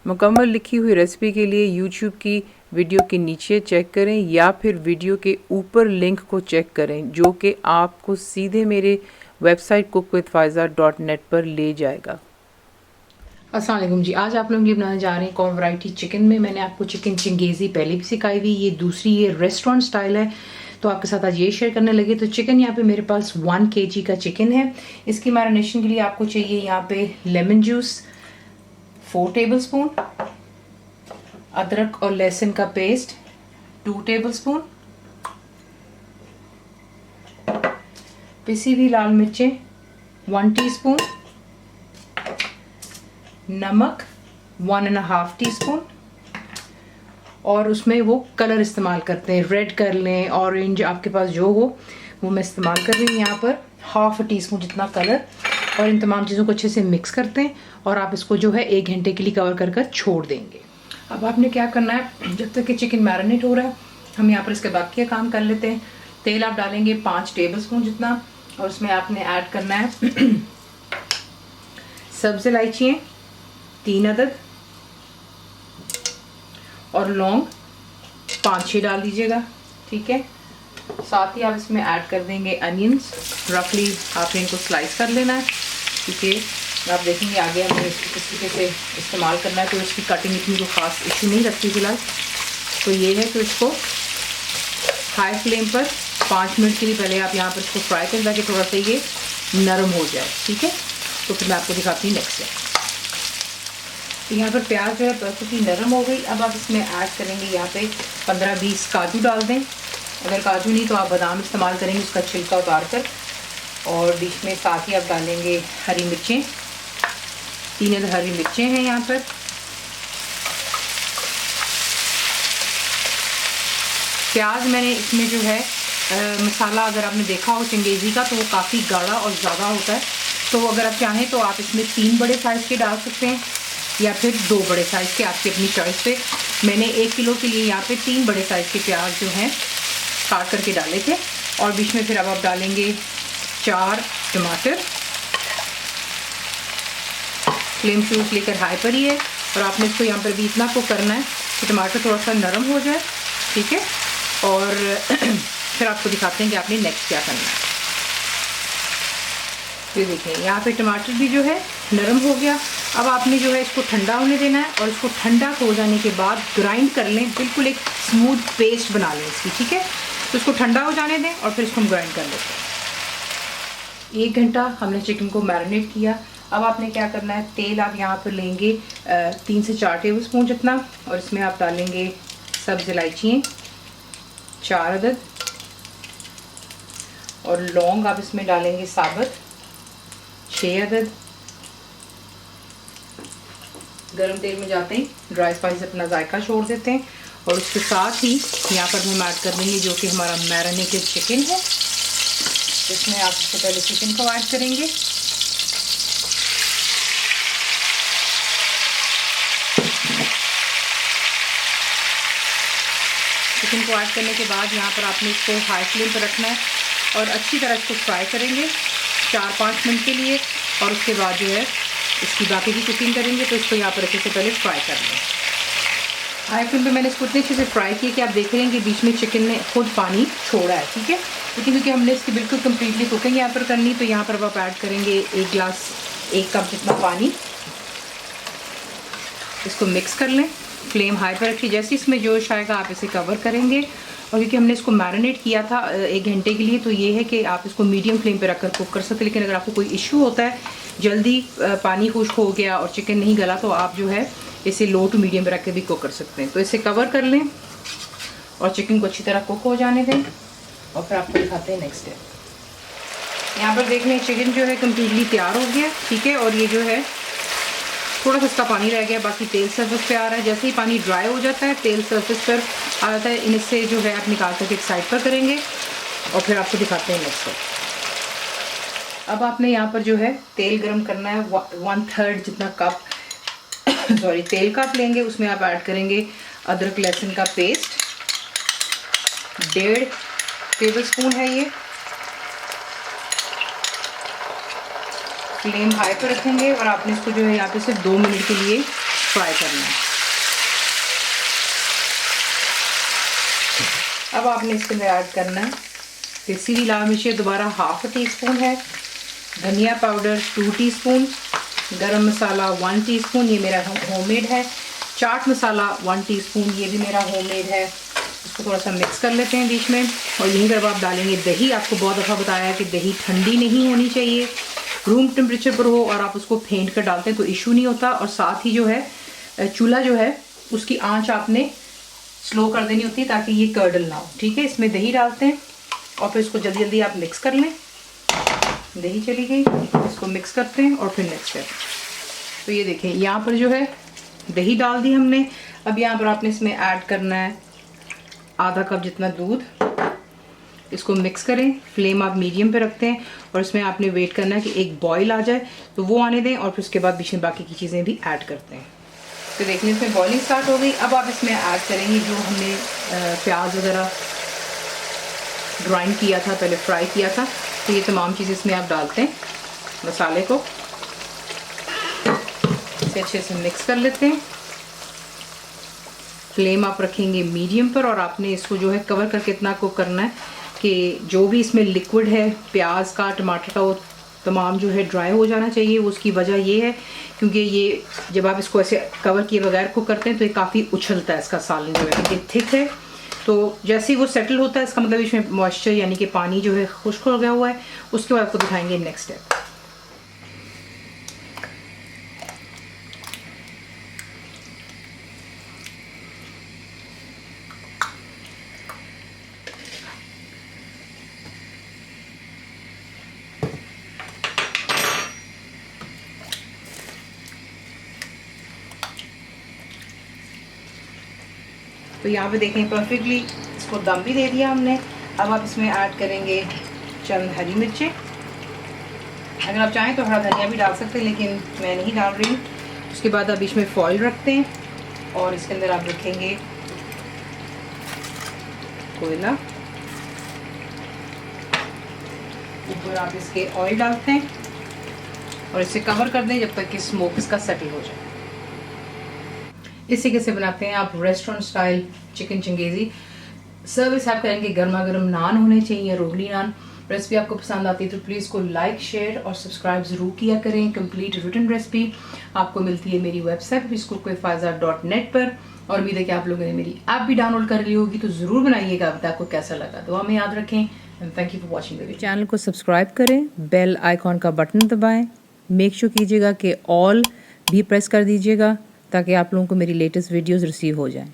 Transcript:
मुकम्मल लिखी हुई रेसिपी के लिए यूट्यूब की वीडियो के नीचे चेक करें या फिर वीडियो के ऊपर लिंक को चेक करें जो कि आपको सीधे मेरे वेबसाइट cookWithFaiza.net पर ले जाएगा। अस्सलाम वालेकुम जी। आज आप लोग ये बनाने जा रहे हैं कॉर्न वैरायटी चिकन में। मैंने आपको चिकन चिंगेज़ी पहले भी सिखाई हुई, ये दूसरी ये रेस्टोरेंट स्टाइल है, तो आपके साथ आज ये शेयर करने लगे। तो चिकन यहाँ पे मेरे पास 1 kg का चिकन है। इसकी मैरिनेशन के लिए आपको चाहिए यहाँ पे लेमन जूस 4 टेबलस्पून, अदरक और लहसुन का पेस्ट 2 टेबलस्पून, पिसी हुई लाल मिर्चें 1 टीस्पून, नमक 1.5 टीस्पून, और उसमें वो कलर इस्तेमाल करते हैं, रेड कर लें, ऑरेंज, आपके पास जो हो वो मैं इस्तेमाल कर रही हूँ यहाँ पर 1/2 टीस्पून जितना कलर। और इन तमाम चीज़ों को अच्छे से मिक्स करते हैं और आप इसको जो है 1 घंटे के लिए कवर कर कर छोड़ देंगे। अब आपने क्या करना है, जब तक कि चिकन मैरिनेट हो रहा है हम यहाँ पर इसके बाकी का काम कर लेते हैं। तेल आप डालेंगे 5 टेबलस्पून जितना, और उसमें आपने ऐड करना है सब्ज़ इलायचियाँ 3 अदद और लौंग 5-6 डाल दीजिएगा, ठीक है। साथ ही आप इसमें ऐड कर देंगे अनियंस, रफली आपने इनको स्लाइस कर लेना है, क्योंकि आप देखेंगे आगे हमें इस तरीके से इस्तेमाल करना है, तो इसकी कटिंग इतनी कोई ख़ास इशू नहीं रखती फिलहाल। तो ये है कि इसको हाई फ्लेम पर 5 मिनट के लिए पहले आप यहाँ पर इसको फ्राई कर ताकि थोड़ा सा ये नरम हो जाए, ठीक है। तो फिर मैं आपको दिखाती हूँ नेक्स्ट है। तो यहाँ पर प्याज जो है परफेक्टली नरम हो गई। अब आप इसमें ऐड करेंगे यहाँ पे 15-20 काजू डाल दें, अगर काजू नहीं तो आप बादाम इस्तेमाल करेंगे उसका छिलका उतार कर। और डिश में साथ ही आप डालेंगे हरी मिर्चें, 3 अदद हरी मिर्चें हैं यहाँ पर। प्याज मैंने इसमें जो है मसाला अगर आपने देखा हो चिंगेज़ी का तो वो काफ़ी गाढ़ा और ज़्यादा होता है, तो अगर आप चाहें तो आप इसमें 3 बड़े साइज़ के डाल सकते हैं या फिर 2 बड़े साइज़ के, आपकी अपनी चॉइस पे। मैंने 1 किलो के लिए यहाँ पे 3 बड़े साइज़ के प्याज जो हैं काट करके डाले थे। और बीच में फिर अब आप डालेंगे 4 टमाटर, फ्लेम शुरू से लेकर हाई पर ही है, और आपने इसको यहाँ पर भी इतना कुक करना है कि टमाटर थोड़ा सा नरम हो जाए, ठीक है। और फिर आपको दिखाते हैं कि आपने नेक्स्ट क्या करना है। ये देखिए यहाँ पे टमाटर भी जो है नरम हो गया। अब आपने जो है इसको ठंडा होने देना है, और इसको ठंडा हो जाने के बाद ग्राइंड कर लें, बिल्कुल एक स्मूथ पेस्ट बना लें इसकी, ठीक है। तो इसको ठंडा हो जाने दें और फिर इसको हम ग्राइंड कर लेते हैं। 1 घंटा हमने चिकन को मैरिनेट किया। अब आपने क्या करना है, तेल आप यहाँ पर लेंगे 3 से 4 टेबलस्पून जितना, और इसमें आप डालेंगे सब्ज़ इलायचियाँ 4 अदद, और लौंग आप इसमें डालेंगे साबुत 6 अदद। गरम तेल में जाते ही ड्राई स्पाइस अपना जायका छोड़ देते हैं, और उसके साथ ही यहाँ पर हम ऐड कर देंगे जो कि हमारा मैरिनेटेड चिकन है। इसमें आप सबसे पहले चिकन को ऐड करेंगे, चिकन को ऐड करने के बाद यहाँ पर आपने इसको हाई फ्लेम पर रखना है और अच्छी तरह इसको फ्राई करेंगे 4-5 मिनट के लिए, और उसके बाद जो है इसकी बाकी की कुकिंग करेंगे। तो इसको यहाँ पर अच्छे से पहले फ्राई कर लें। हाई फ्लेम पे मैंने इसको इतने अच्छे से फ्राई किया कि आप देख रहे हैं कि बीच में चिकन ने खुद पानी छोड़ा है, ठीक है। लेकिन क्योंकि हमने इसकी बिल्कुल कम्प्लीटली कुकिंग यहाँ पर करनी, तो यहाँ पर आप ऐड करेंगे 1 कप जितना पानी। इसको मिक्स कर लें, फ्लेम हाई पर रखिए। जैसे इसमें जोश आएगा आप इसे कवर करेंगे, और क्योंकि हमने इसको मैरिनेट किया था 1 घंटे के लिए, तो ये है कि आप इसको मीडियम फ्लेम पे रखकर कुक कर सकते हैं। लेकिन अगर आपको कोई इशू होता है, जल्दी पानी खुश्क हो गया और चिकन नहीं गला, तो आप जो है इसे लो टू मीडियम पे रख के भी कुक कर सकते हैं। तो इसे कवर कर लें और चिकन को अच्छी तरह कुक हो जाने दें, और फिर आपको दिखाते हैं नेक्स्ट स्टेप। यहाँ पर देख लें चिकन जो है कम्प्लीटली तैयार हो गया, ठीक है। और ये जो है थोड़ा सा इसका पानी रह गया, बाकी तेल सरफेस पे आ रहा है। जैसे ही पानी ड्राई हो जाता है, तेल सरफेस पर आ जाता है, इनसे जो है आप निकाल करके एक साइड पर करेंगे, और फिर आपको दिखाते हैं नेक्स्ट। अब आपने यहाँ पर जो है तेल गरम करना है 1/3 जितना कप तेल का आप लेंगे। उसमें आप ऐड करेंगे अदरक लहसुन का पेस्ट 1.5 टेबलस्पून है ये। फ्लेम हाई पर रखेंगे और आपने इसको जो है यहाँ पे सिर्फ 2 मिनट के लिए फ्राई करना है। अब आपने इसके अंदर ऐड करना है पिसी हुई लाल मिर्च दोबारा 1/2 टीस्पून है, धनिया पाउडर 2 टीस्पून, गरम मसाला 1 टीस्पून, ये मेरा होममेड है, चाट मसाला 1 टीस्पून, ये भी मेरा होममेड है। इसको थोड़ा सा मिक्स कर लेते हैं बीच में। और यहीं पर आप डालेंगे दही। आपको बहुत दफ़ा बताया है कि दही ठंडी नहीं होनी चाहिए, रूम टेम्परेचर पर हो, और आप उसको फेंट कर डालते हैं तो इशू नहीं होता। और साथ ही जो है चूल्हा जो है उसकी आंच आपने स्लो कर देनी होती है ताकि ये कर्डल ना हो। ठीक है, इसमें दही डालते हैं और फिर इसको जल्दी जल्दी आप मिक्स कर लें। दही चली गई, इसको मिक्स करते हैं और फिर नेक्स्ट स्टेप। तो ये देखें यहाँ पर जो है दही डाल दी हमने। अब यहाँ पर आपने इसमें ऐड करना है आधा कप जितना दूध। इसको मिक्स करें, फ्लेम आप मीडियम पे रखते हैं और इसमें आपने वेट करना है कि एक बॉईल आ जाए तो वो आने दें, और फिर उसके बाद बीच में बाकी की चीज़ें भी ऐड करते हैं। तो देखिए इसमें बॉइलिंग स्टार्ट हो गई। अब आप इसमें ऐड करेंगे जो हमने प्याज वगैरह ग्राइंड किया था, पहले फ्राई किया था, तो ये तमाम चीज़ें इसमें आप डालते हैं। मसाले को इसे अच्छे से मिक्स कर लेते हैं। फ्लेम आप रखेंगे मीडियम पर और आपने इसको जो है कवर करके इतना कुक करना है कि जो भी इसमें लिक्विड है प्याज का, टमाटर का, वो तमाम जो है ड्राई हो जाना चाहिए। उसकी वजह ये है क्योंकि ये जब आप इसको ऐसे कवर किए बगैर कुक करते हैं तो ये काफ़ी उछलता है इसका सालन जो है, क्योंकि थिक है। तो जैसे ही वो सेटल होता है इसका मतलब इसमें मॉइस्चर यानी कि पानी जो है खुश्क हो गया हुआ है। उसके बाद आपको दिखाएंगे नेक्स्ट स्टेप। तो यहाँ पे देखें परफेक्टली इसको दम भी दे दिया हमने। अब आप इसमें ऐड करेंगे चंद हरी मिर्चें। अगर आप चाहें तो हरा धनिया भी डाल सकते हैं, लेकिन मैं नहीं डाल रही हूँ। उसके बाद आप बीच में फॉइल रखते हैं और इसके अंदर आप रखेंगे कोयला। ऊपर आप इसके ऑयल डालते हैं और इसे कवर कर दें जब तक कि स्मोक इसका सेटल हो जाए। इस तरीके से बनाते हैं आप restaurant style chicken Changezi. Service आप करेंगे गर्मा गर्म नान होने चाहिए, रोगली नान। रेसिपी आपको पसंद आती है तो प्लीज़ को लाइक, शेयर और सब्सक्राइब ज़रूर किया करें। कंप्लीट रिटन रेसिपी आपको मिलती है मेरी वेबसाइट biscookWithFaiza.net पर। और उम्मीद है कि आप लोगों ने मेरी ऐप भी डाउनलोड कर ली होगी, तो ज़रूर बनाइएगा। अब आपको कैसा लगा दुआ में याद रखें। And thank you for watching the video. Channel को सब्सक्राइब करें, बेल आइकॉन का बटन दबाएं, मेक श्योर कीजिएगा कि ऑल भी प्रेस कर दीजिएगा ताकि आप लोगों को मेरी लेटेस्ट वीडियोज़ रिसीव हो जाएँ।